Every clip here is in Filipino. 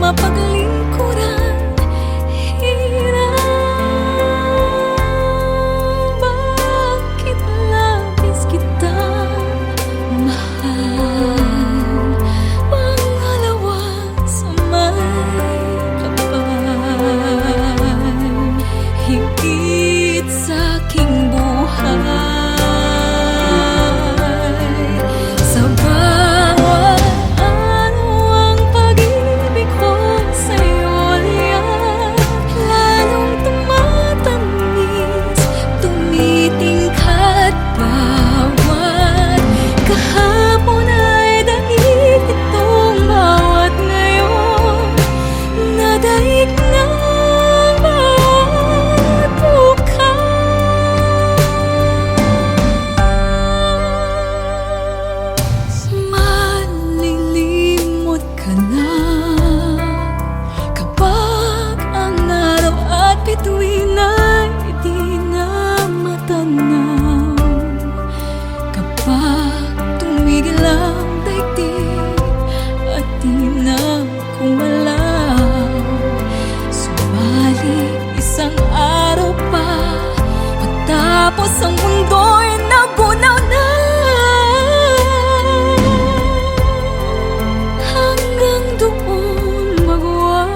mapaglingkuran. Hirap, bakit labis kita mahal? Pangalawa sa may kapal, higit sa aking buhay. Sa bawat araw ang pag-ibig ko sa'yo liyak, lalong tumatamis, tumitingkat bawat kahapon ay dahil itong bawat ngayon, nadaig ng bawat bukas. Malilimot ka na kapag ang araw at bituin ay di na matanaw, kapag tumigil ang daigdig at di na kumalaw. Subalit isang araw pa matapos ang mundo'y nagunaw na, hanggang doon magwawakas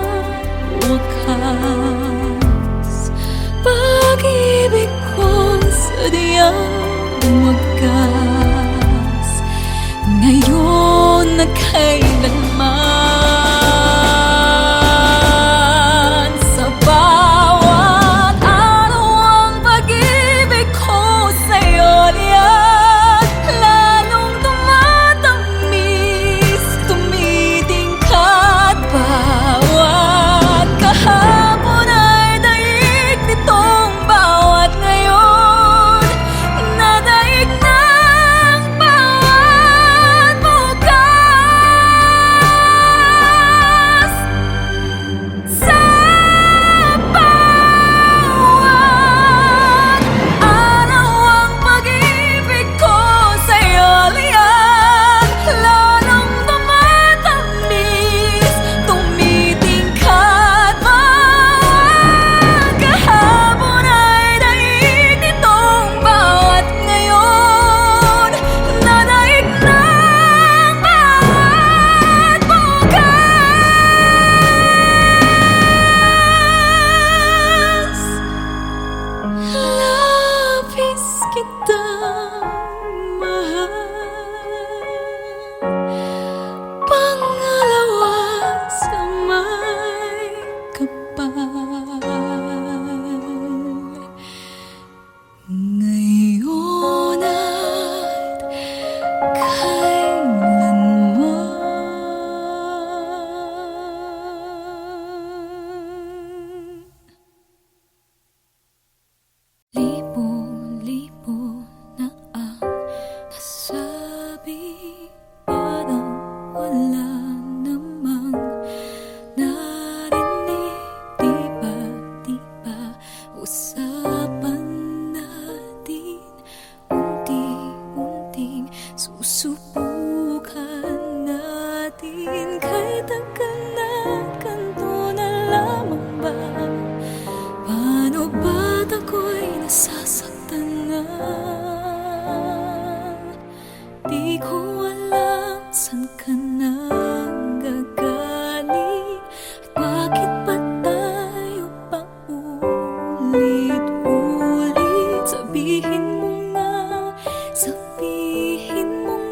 pag-ibig kong sadyang wagas, ngayon na kailanman. Sa bawat araw ang pag-ibig ko sa'yo liyak, lalong tumatamis, tumitingkat bawat kahapon ay daig nitong bawat ngayon, nadaig ng bawat bukas. Sa bawat araw ang pag-ibig ko sa'yo liyak, lalong tumatamis, tumitingkat bawat kahapon ay daig nitong bawat ngayon, nadaig ng bawat bukas. Labis kitang mahal, pangalawa sa may kapal, ngayon at kailanman. Libo-libo na ang nasabi, parang wala namang narinig. Di ba usapan natin, unti-unting susubukan natin, kay tagal na ganito na lamang ba? Paano ba't ako'y nasasaktan na? Di ko alam saan ka nanggagaling at bakit pa tayo paulit-ulit. Sabihin mo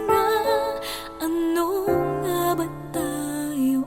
nga, ano nga ba tayo?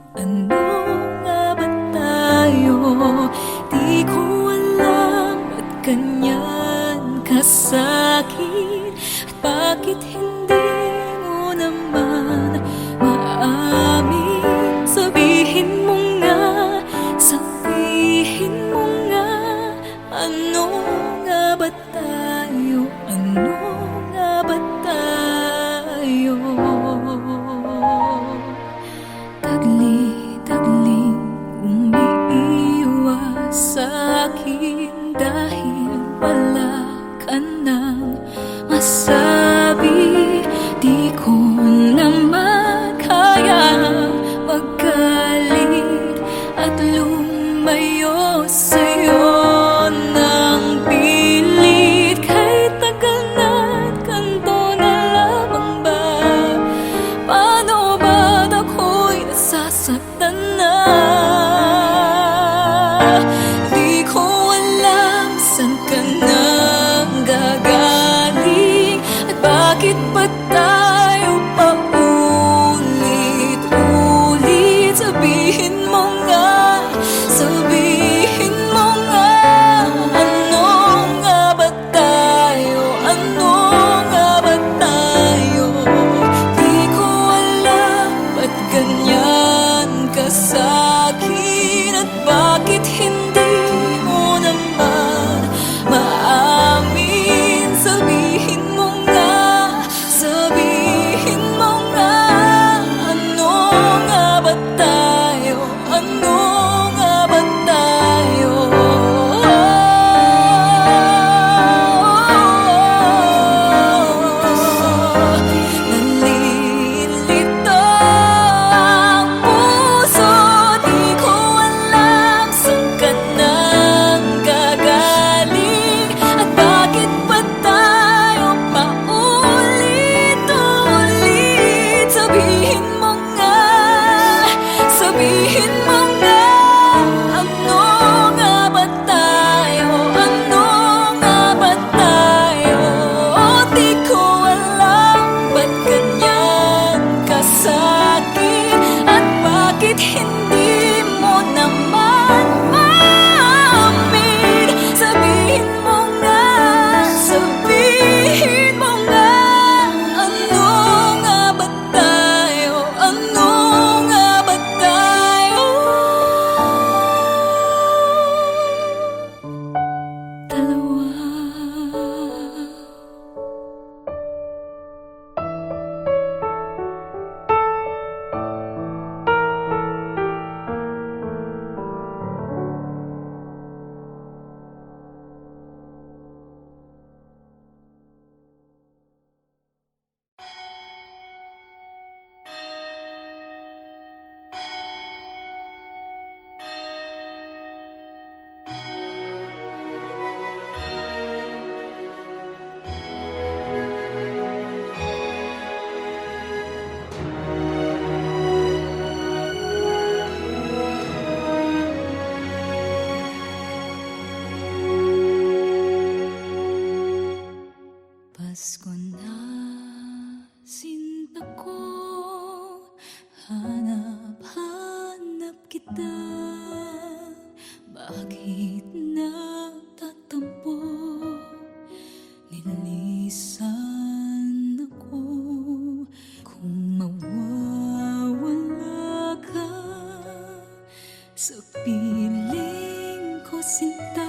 Sa piling ko sinta,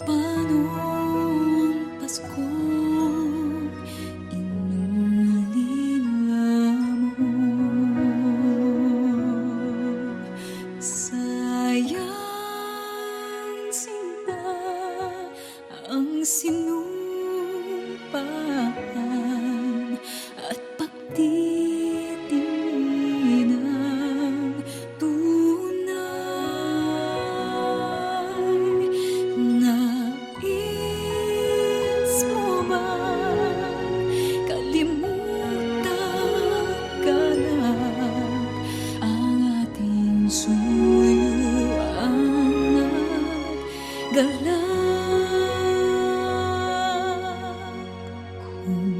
paano ang Paskong inulit mo? Sayang sinta ang sinumpaan at pagtitingin ng tunay. Nais mo bang kalimutan ka na ang ating suyuan at galak? Kung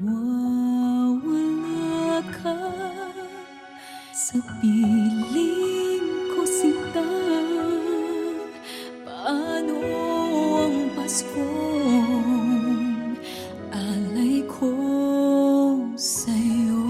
mawawala ka sa piling ko sinta, paano ang Paskong alay ko sa'yo?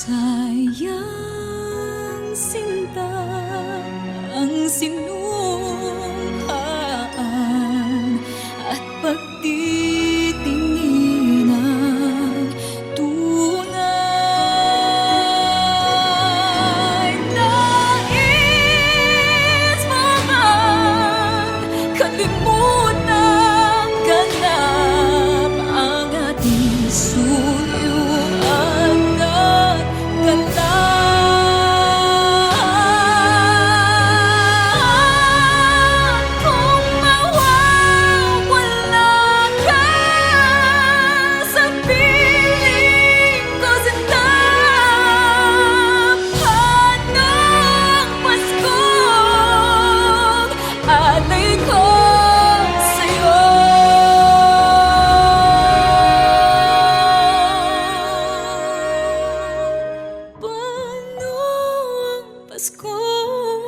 Sayang sinta ang sinumpaan at pagtitingin ng tunay. Nais mo bang kalimutan ganap ang ating suyuan at galak? Kung mawawala ka sa piling ko sinta, paano ang Paskong alay ko sa'yo? Paano ang Paskong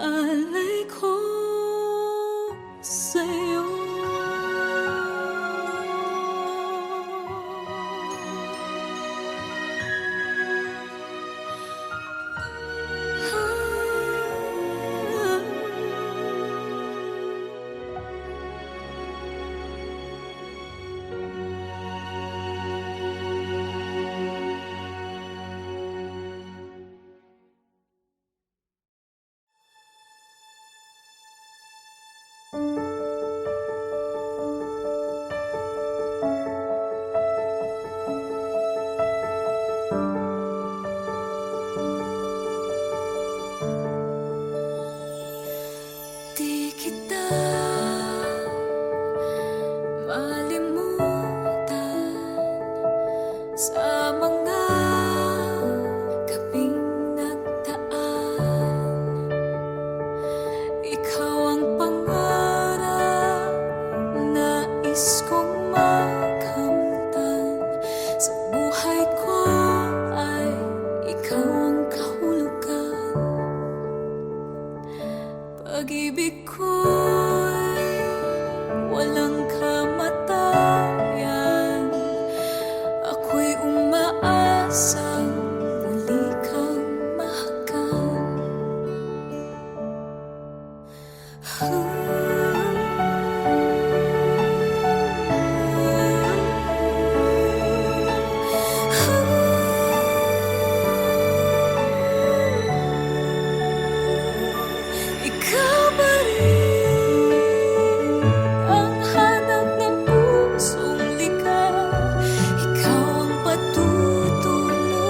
alay ko sa'yo? Di kita malimutan sa mga gabing nagdaan. Ikaw ang pangarap, nais kong makamtan. Sa buhay ko ay ikaw ang kahulugan. Pag-ibig ko'y walang kamatayan. Ako'y umaasang muli kang mahagan. Ikaw ba rin ang hanap ng pusong ligaw? Ikaw ang patutunguhan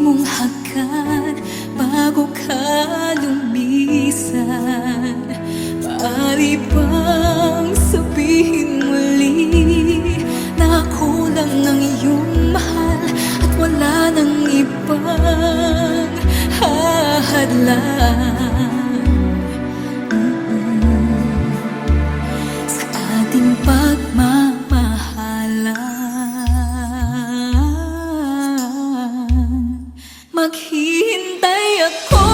mong hagkan bago ka lumisan. Maaari bang sabihin muli na ako lang ang iyong mahal at wala nang ibang hahadlang sa ating pagmamahalan? Maghihintay ako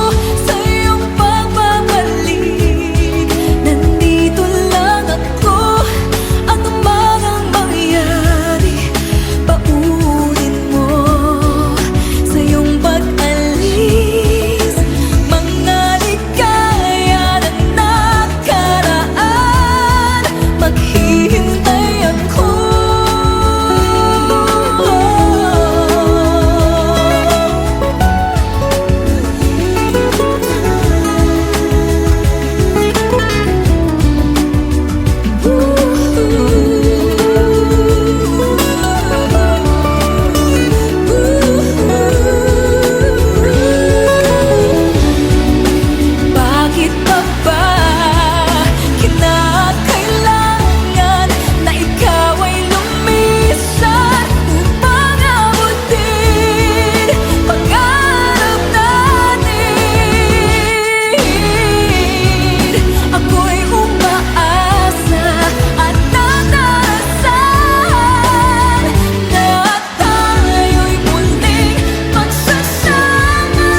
sa iyong pagbabalik. Nandito lang ako, ano man ang mangyari. Paunin mo sa iyong pag-alis mga ligaya ng nakaraan. Maghihintay ako. Bakit pa ba kinakailangan na ikaw ay lumisan upang abutin pangarap natin? Ako'y umaasa at nadarasan na tayo'y muling magsasama.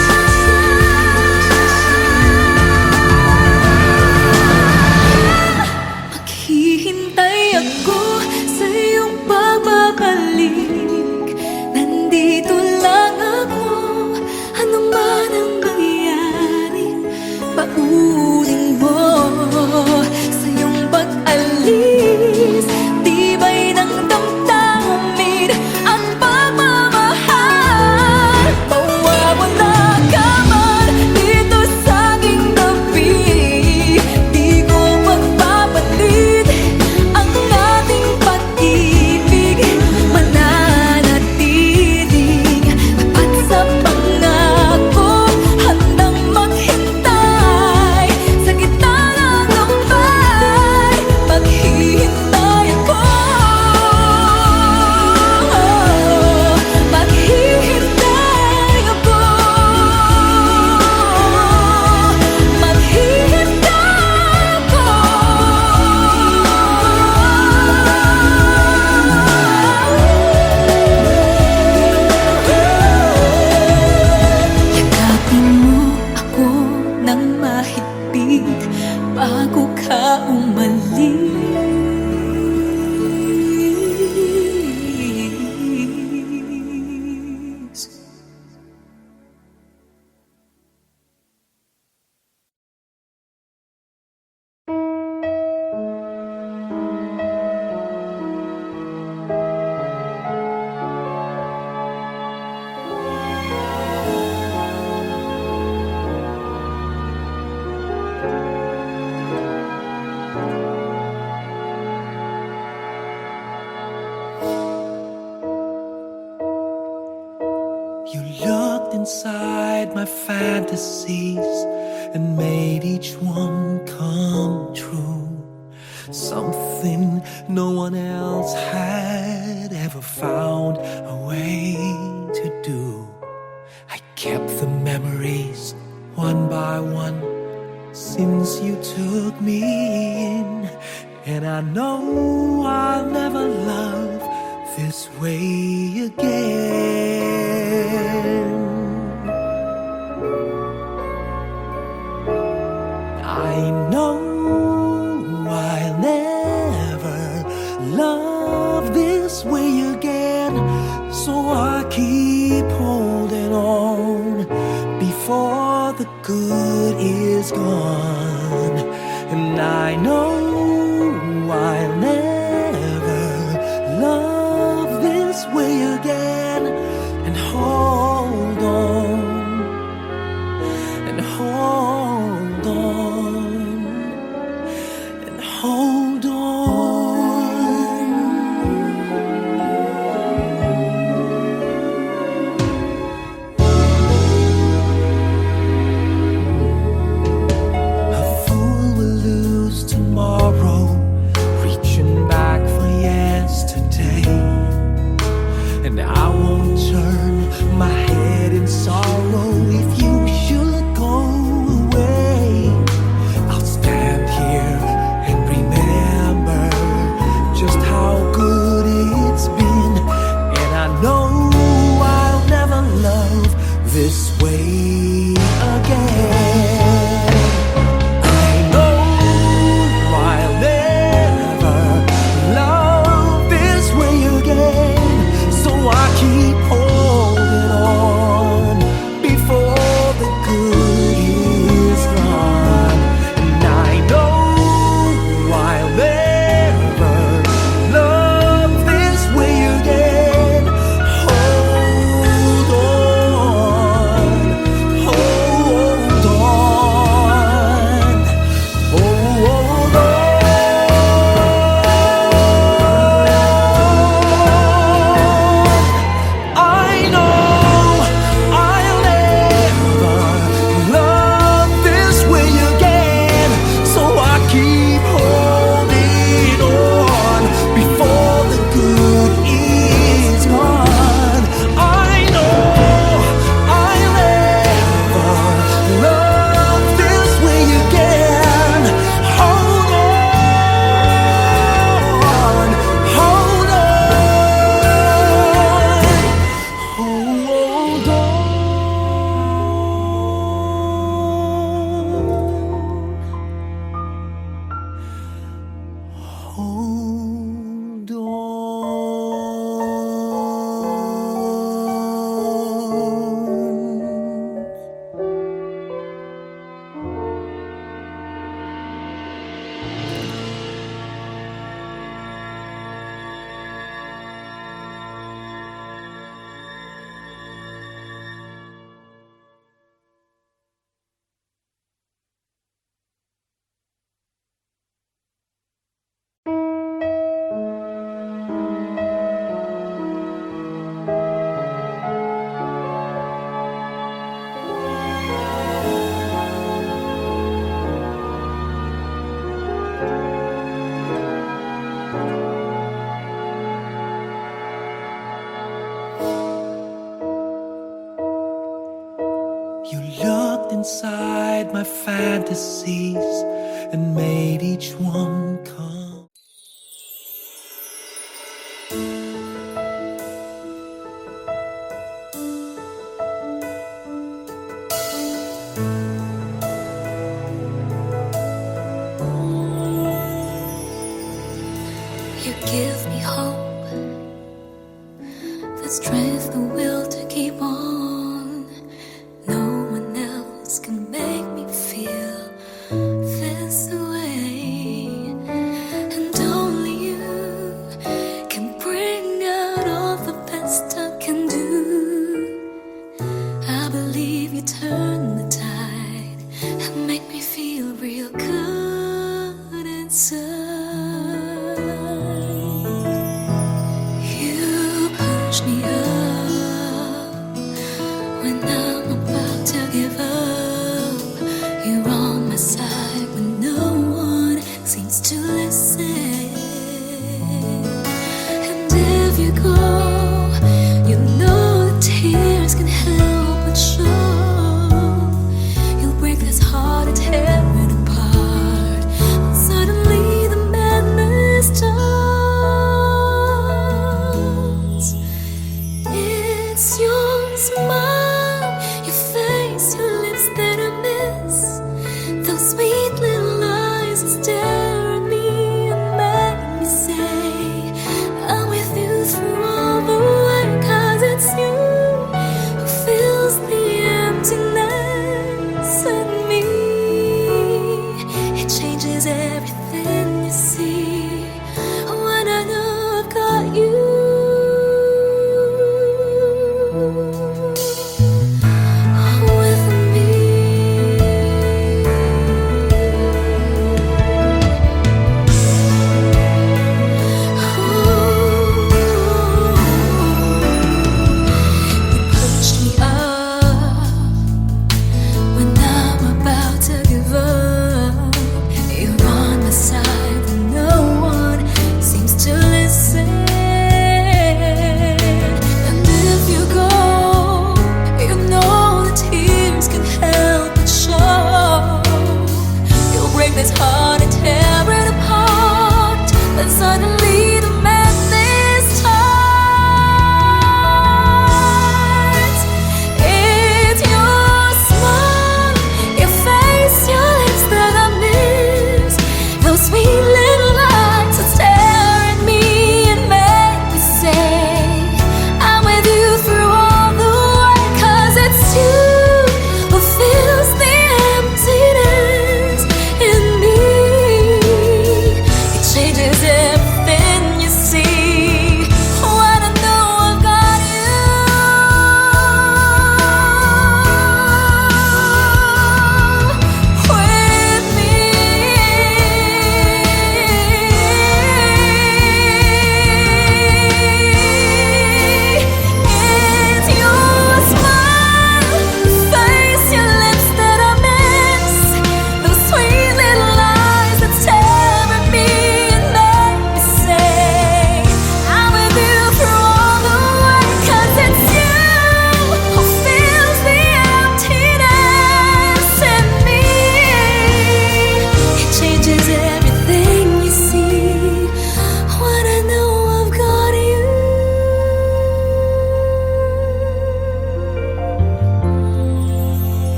Maghihintay ako sa iyong pagbabalik. Nandito lang ako, ano man ang mangyari. Paunin mo sa iyong pag-alis tibay ng damdamin at pagmamahal. Mawawala ka man dito sa aking tabi, di ko magpapalit ang ating pag-ibig. Mananatiling tapat sa pangako, handang maghintay sa gitna ng lumbay. Maghihintay ako. Maghihintay ako. Maghihintay ako. Yakapin mo ako ng mahigpit bago ka umalis. You looked inside my fantasies and made each one come true. Something no one else had ever found a way to do. I kept the memories one by one since you took me in, and I know I'll never love this way again. I know I'll never love this way again, so I keep holding on before the good is gone. And I know I'll never love this way again, and hold on, and hold on, and hold on. this way again. I know I'll never love this way again, so I keep holding on before the good is gone. And I know I'll never love this way again. Hold on, hold on, hold on. I know I'll never love this way again, so I keep holding on before the good is gone. I know I'll never love this way again. Hold on, hold on, hold on. Hold on. You looked inside my fantasies and made each one come. You give me hope, the strength, the will to keep on. No one else can make me feel this way, and only you can bring out all the best I can do. I believe you turn the tide and make me feel real good inside. You push me up when I'm about to give up. You're on my side when no one seems to listen. And if you go, you know the tears can help but show. You'll break this heart and tear it apart. And suddenly the madness starts. It's your smile, your face, your lips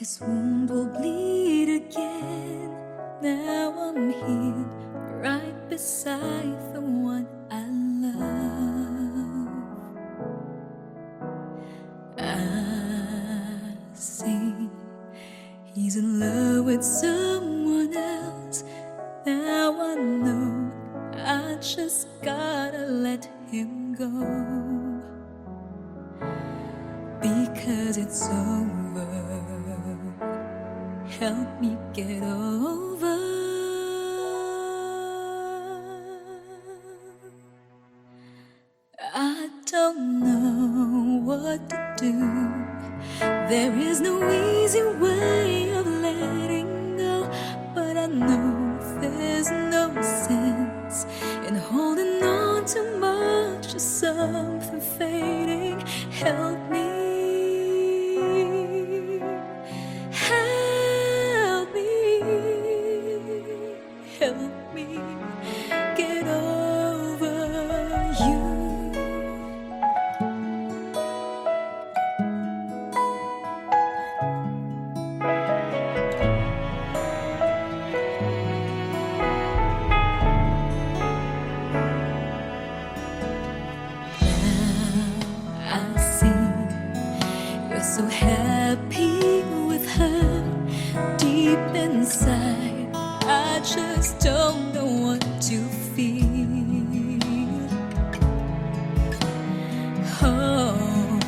This wound will bleed again. Now I'm here, right beside the one I love. I see he's in love with someone else. Now I know I just gotta let him go, because it's over. Help me get over. I don't know what to do. There is no easy way of letting go, but I know there's no sense in holding on too much to something fading. Help me. Help me get over you. Now I see you're so happy with her. Deep inside, I just don't know what to feel. Oh,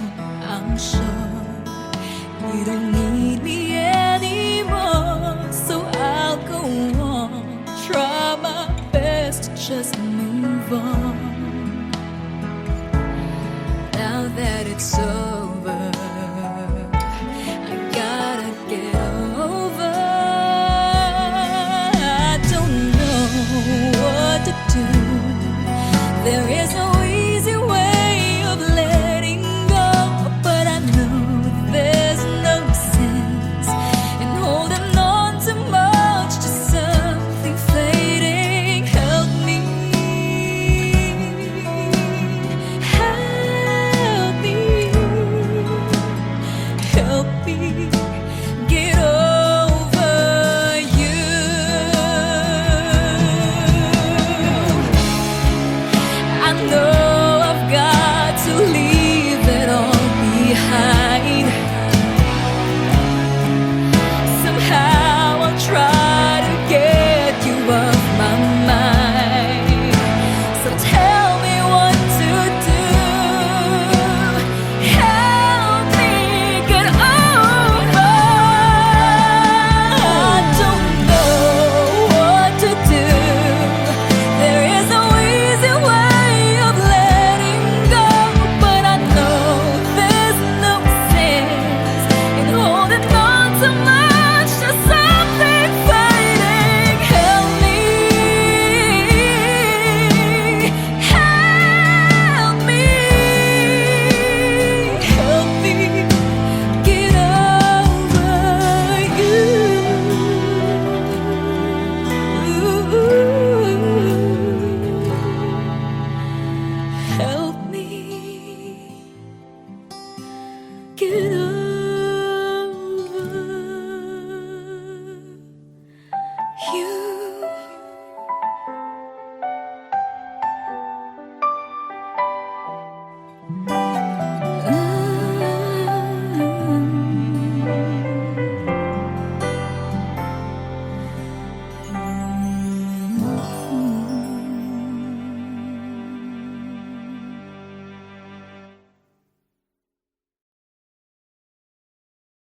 I'm sure you don't need me anymore, so I'll go on, try my best to just move on.